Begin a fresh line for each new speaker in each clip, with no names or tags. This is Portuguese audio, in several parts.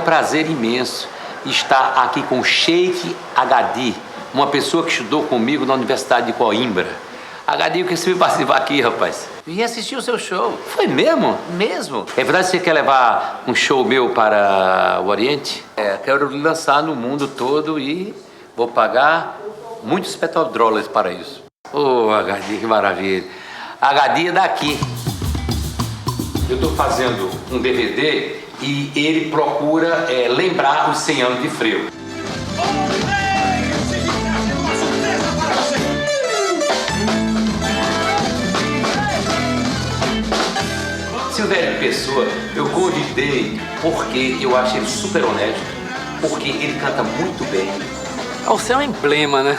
prazer imenso estar aqui com o Sheikh Agadi, uma pessoa que estudou comigo na Universidade de Coimbra. Agadi, eu quis participar aqui, rapaz. Vim assistir o seu show. Foi mesmo? Mesmo? É verdade que você quer levar um show meu para o Oriente? Quero lançar no mundo todo e vou pagar muitos petrodólares para isso. Oh, Agadi, que maravilha. Agadi é daqui. Eu estou fazendo um DVD e ele procura lembrar os 100 anos de frevo. Silvério Pessoa, eu convidei porque eu acho ele super honesto, porque ele canta muito bem.
Você é um emblema, né?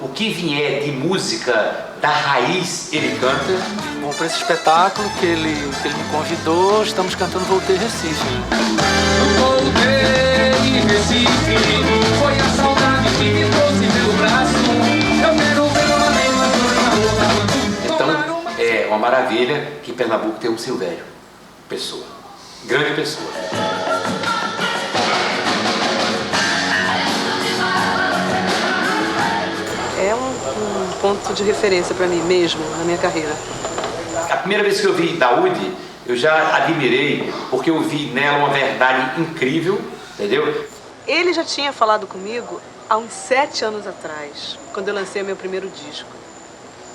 O que vier de música da raiz, ele canta.
Bom, para esse espetáculo que ele me convidou, estamos cantando Voltei Recife.
Voltei Recife, foi a saudade que me trouxe pelo braço. Eu quero ver uma
Então, é uma maravilha que Pernambuco tem um Silvério Pessoa. Grande pessoa.
É um ponto de referência para mim mesmo, na minha carreira.
A primeira vez que eu vi Daoud, eu já admirei, porque eu vi nela uma verdade incrível, entendeu?
Ele já tinha falado comigo há uns 7 anos atrás, quando eu lancei meu primeiro disco.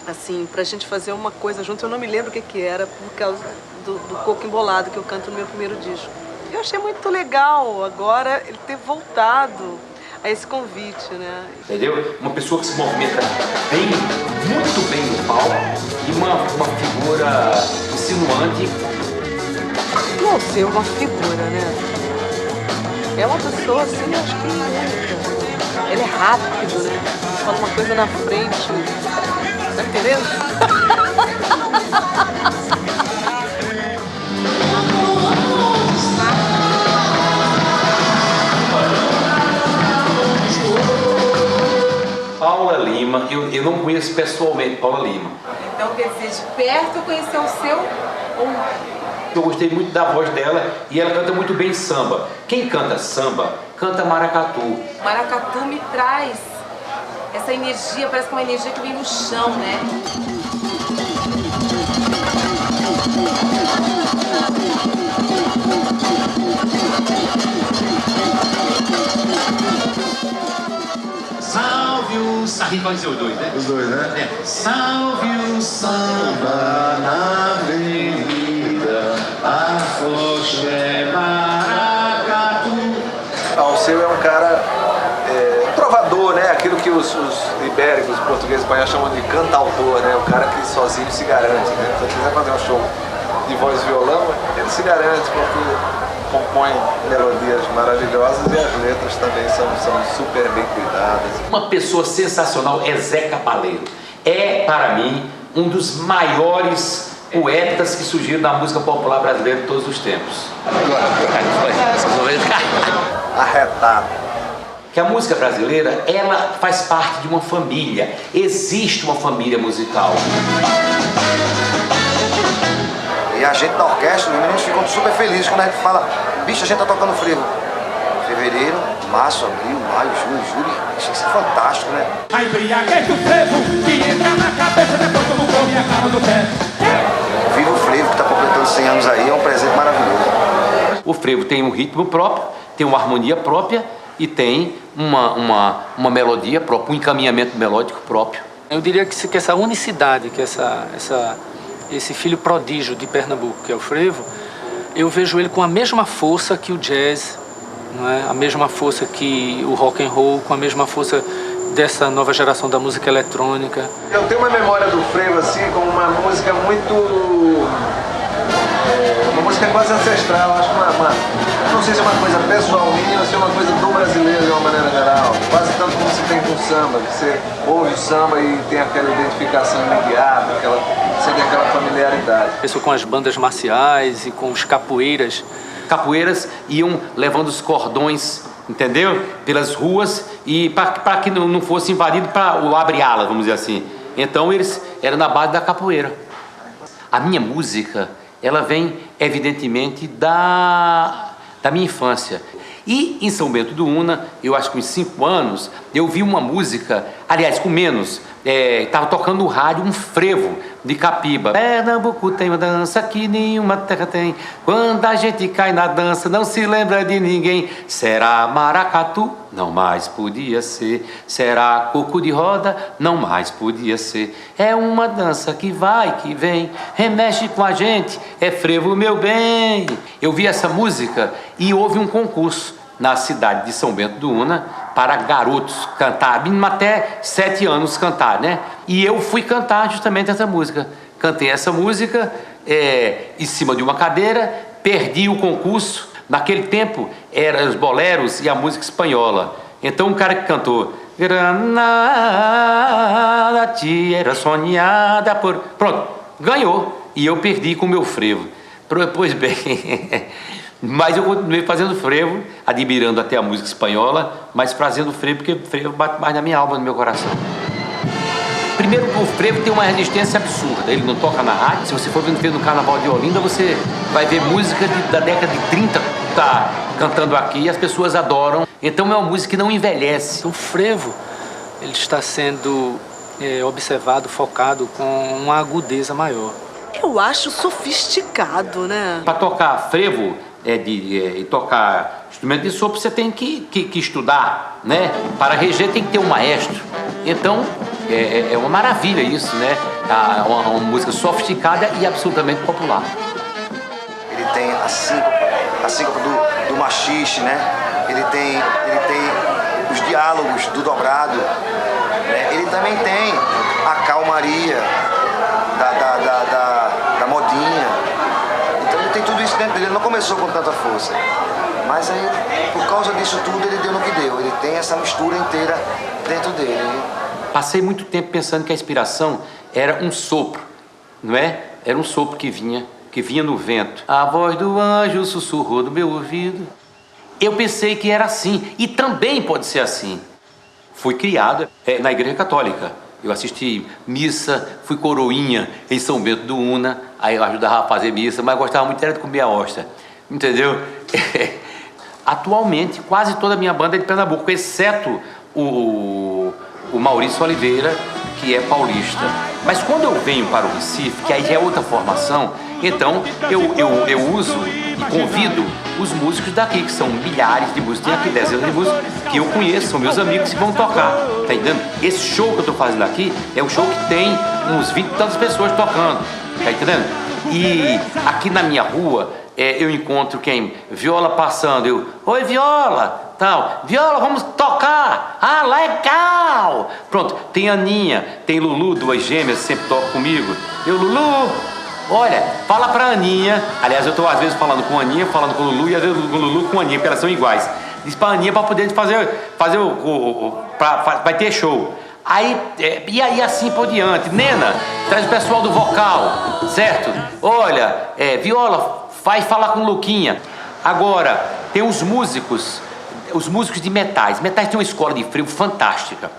Assim, pra gente fazer uma coisa junto, eu não me lembro o que era, por causa do Coco Embolado que eu canto no meu primeiro disco. Eu achei muito legal agora ele ter voltado a esse convite, né?
Entendeu? Uma pessoa que se movimenta bem, muito bem no palco e uma figura insinuante.
Você é uma figura, né? É uma pessoa assim, acho que única. Ele é rápido, né? Fala uma coisa na frente. Tá entendendo?
Paula Lima, eu não conheço pessoalmente Paula Lima.
Então, quer dizer, de perto conheceu o seu
Eu gostei muito da voz dela e ela canta muito bem samba. Quem canta samba, canta maracatu.
maracatu me traz essa energia, parece que é uma energia que vem do chão, né?
Salve o samba. Pode ser os dois, né?
Os dois, né?
Salve o samba na avenida, afoxé maracatu.
Alceu é um cara trovador, né? Aquilo que os ibéricos, os portugueses espanhóis chamam de cantautor, né? O cara que sozinho se garante, né? Se você quiser fazer um show de voz e violão, ele se garante porque compõe melodias maravilhosas e as letras também são super bem cuidadas.
Uma pessoa sensacional é Zé Cabaleiro. É, para mim, um dos maiores poetas que surgiram na música popular brasileira de todos os tempos.
Arretado.
Que a música brasileira, ela faz parte de uma família. Existe uma família musical.
E a gente da orquestra, os meninos ficam super felizes quando a gente fala, bicho, a gente tá tocando frevo. Fevereiro, março, abril, maio, junho, julho, isso é fantástico, né?
A embriaguez do frevo que entra na cabeça, depois todo mundo come a cama do pé.
Viva o frevo que tá completando 100 anos aí, é um presente maravilhoso.
O frevo tem um ritmo próprio, tem uma harmonia própria e tem uma melodia própria, um encaminhamento melódico próprio.
Eu diria que essa unicidade, que esse filho prodígio de Pernambuco, que é o frevo, eu vejo ele com a mesma força que o jazz, não é? A mesma força que o rock and roll, com a mesma força dessa nova geração da música eletrônica.
Eu tenho uma memória do frevo assim como uma música muito... uma música quase ancestral, acho que não sei se é uma coisa pessoal minha ou se é uma coisa do brasileiro de uma maneira geral. Quase tanto como se tem com o samba, que você ouve o samba e tem aquela identificação imediata, você tem aquela familiaridade.
Isso com as bandas marciais e com os capoeiras.
Capoeiras iam levando os cordões, entendeu? Pelas ruas e para que não fosse invadido para o abre-ala, vamos dizer assim. Então eles eram na base da capoeira. A minha música, ela vem evidentemente da minha infância. E em São Bento do Una, eu acho que com 5 anos, eu vi uma música, aliás, com menos, estava tocando no rádio um frevo de Capiba. Pernambuco tem uma dança que nenhuma terra tem. Quando a gente cai na dança, não se lembra de ninguém. Será maracatu? Não mais podia ser. Será coco de roda? Não mais podia ser. É uma dança que vai, que vem, remexe com a gente, é frevo, meu bem. Eu vi essa música e houve um concurso na cidade de São Bento do Una para garotos cantar, mínimo até 7 anos cantar, né? E eu fui cantar justamente essa música. Cantei essa música em cima de uma cadeira, perdi o concurso. Naquele tempo eram os boleros e a música espanhola. Então o cara que cantou Granada te era sonhada por... Pronto, ganhou. E eu perdi com o meu frevo. Pois bem... Mas eu continuei fazendo frevo, admirando até a música espanhola, mas fazendo frevo porque o frevo bate mais na minha alma, no meu coração. Primeiro, o frevo tem uma resistência absurda, ele não toca na rádio. Se você for ver no Carnaval de Olinda, você vai ver música da década de 30 tá cantando aqui e as pessoas adoram. Então é uma música que não envelhece.
O frevo, ele está sendo observado, focado com uma agudeza maior.
Eu acho sofisticado, né?
Para tocar frevo, tocar instrumento de sopro, você tem que estudar, né? Para reger tem que ter um maestro. Então, é uma maravilha isso, né? Uma música sofisticada e absolutamente popular.
Ele tem a síncope do machixe, né? Ele tem os diálogos do dobrado, né? Ele também tem a calmaria da modinha. Então ele tem tudo isso dentro dele. Ele não começou com tanta força, mas aí, por causa disso tudo, ele deu no que deu. Ele tem essa mistura inteira dentro dele.
Passei muito tempo pensando que a inspiração era um sopro, não é? Era um sopro que vinha no vento. A voz do anjo sussurrou no meu ouvido. Eu pensei que era assim, e também pode ser assim. Fui criado na Igreja Católica. Eu assisti missa, fui coroinha em São Bento do Una, aí eu ajudava a fazer missa, mas gostava muito era de comer a hóstia, entendeu? Atualmente, quase toda a minha banda é de Pernambuco, exceto o Maurício Oliveira, que é paulista. Mas quando eu venho para o Recife, que aí já é outra formação, então eu uso e convido os músicos daqui, que são milhares de músicos, tem aqui dezenas de músicos que eu conheço, são meus amigos que vão tocar, tá entendendo? Esse show que eu estou fazendo aqui é um show que tem uns 20 e tantas pessoas tocando, tá entendendo? E aqui na minha rua eu encontro quem? Viola passando, eu, oi Viola, tal, Viola, vamos tocar, ah, legal! Pronto, tem Aninha, tem Lulu, 2 gêmeas, sempre tocam comigo, eu, Lulu, olha, fala pra Aninha, aliás eu estou às vezes falando com a Aninha, falando com o Lulu e às vezes com o Lulu com a Aninha, porque elas são iguais. Diz pra Aninha pra poder fazer vai ter show. Aí, e aí assim por diante. Nena, traz o pessoal do vocal, certo? Olha, Viola, vai falar com o Luquinha. Agora, tem os músicos de metais. Metais tem uma escola de frevo fantástica.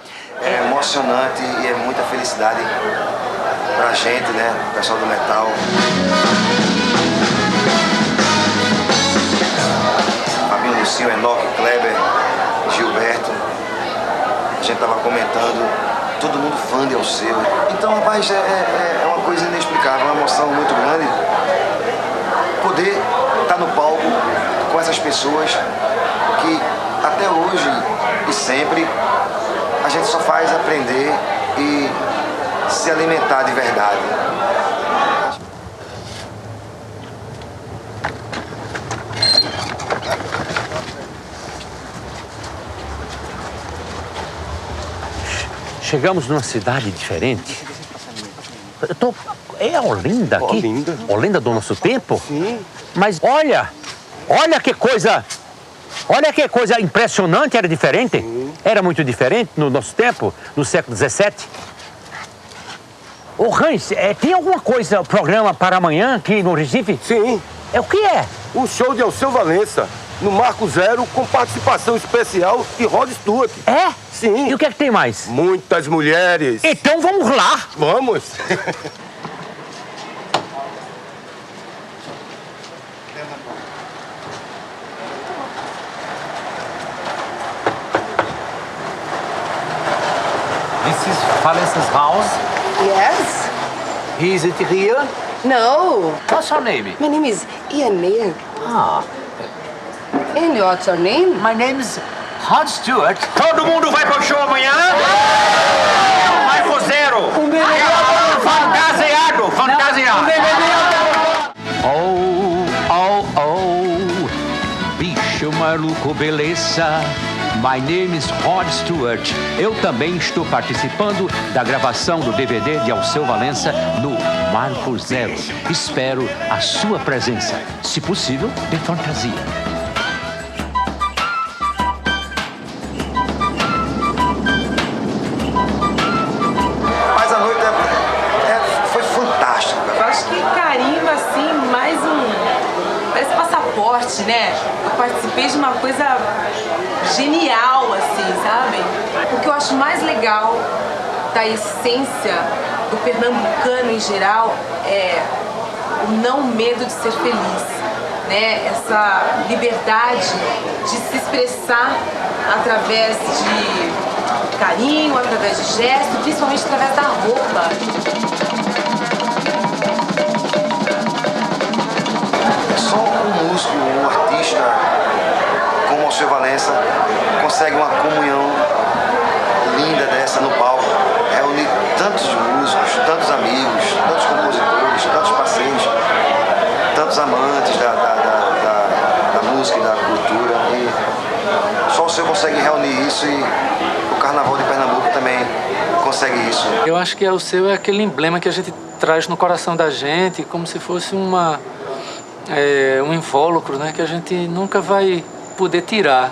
É emocionante e é muita felicidade pra gente, né? O pessoal do metal. Fabinho, Lucinho, Enoque, Kleber, Gilberto. A gente tava comentando, todo mundo fã de Alceu. Então, rapaz, é uma coisa inexplicável, uma emoção muito grande. Poder estar no palco com essas pessoas que até hoje e sempre a gente só faz aprender e se alimentar de verdade.
Chegamos numa cidade diferente. É Olinda aqui?
Olinda.
Olinda do nosso tempo?
Sim.
Mas olha que coisa impressionante, era diferente?
Sim.
Era muito diferente no nosso tempo, no século XVII. Ô Hans, tem alguma coisa, programa para amanhã aqui no Recife?
Sim.
O que é?
O show de Alceu Valença, no Marco Zero, com participação especial de Rod Stewart.
É?
Sim.
E o que é que tem mais?
Muitas mulheres.
Então vamos lá!
Vamos!
This is Valence's house.
Yes?
Is it here?
No.
What's your name?
My name is Ianir.
Ah,
And what's your name?
my name is Rod Stewart. Todo mundo vai pro show amanhã? Vai pro zero. Fantasiado, fantasiado. Bicho maluco, beleza. My name is Rod Stewart. Eu também estou participando da gravação do DVD de Alceu Valença no Marco Zero. Espero a sua presença, se possível, de fantasia.
Mas a noite foi fantástica.
Eu acho que carimba, assim, mais parece passaporte, né? Eu participei de uma coisa genial, assim, sabe? O que eu acho mais legal da essência do pernambucano em geral é o não medo de ser feliz, né? Essa liberdade de se expressar através de carinho, através de gesto, principalmente através da roupa.
Só um músico, um artista como o Alceu Valença consegue uma comunhão linda dessa no palco, reunir tantos músicos, tantos amigos, tantos compositores, tantos parceiros, tantos amantes da música e da cultura. E só o Alceu consegue reunir isso e o Carnaval de Pernambuco também consegue isso.
Eu acho que o Alceu é aquele emblema que a gente traz no coração da gente, como se fosse um invólucro, né, que a gente nunca vai poder tirar.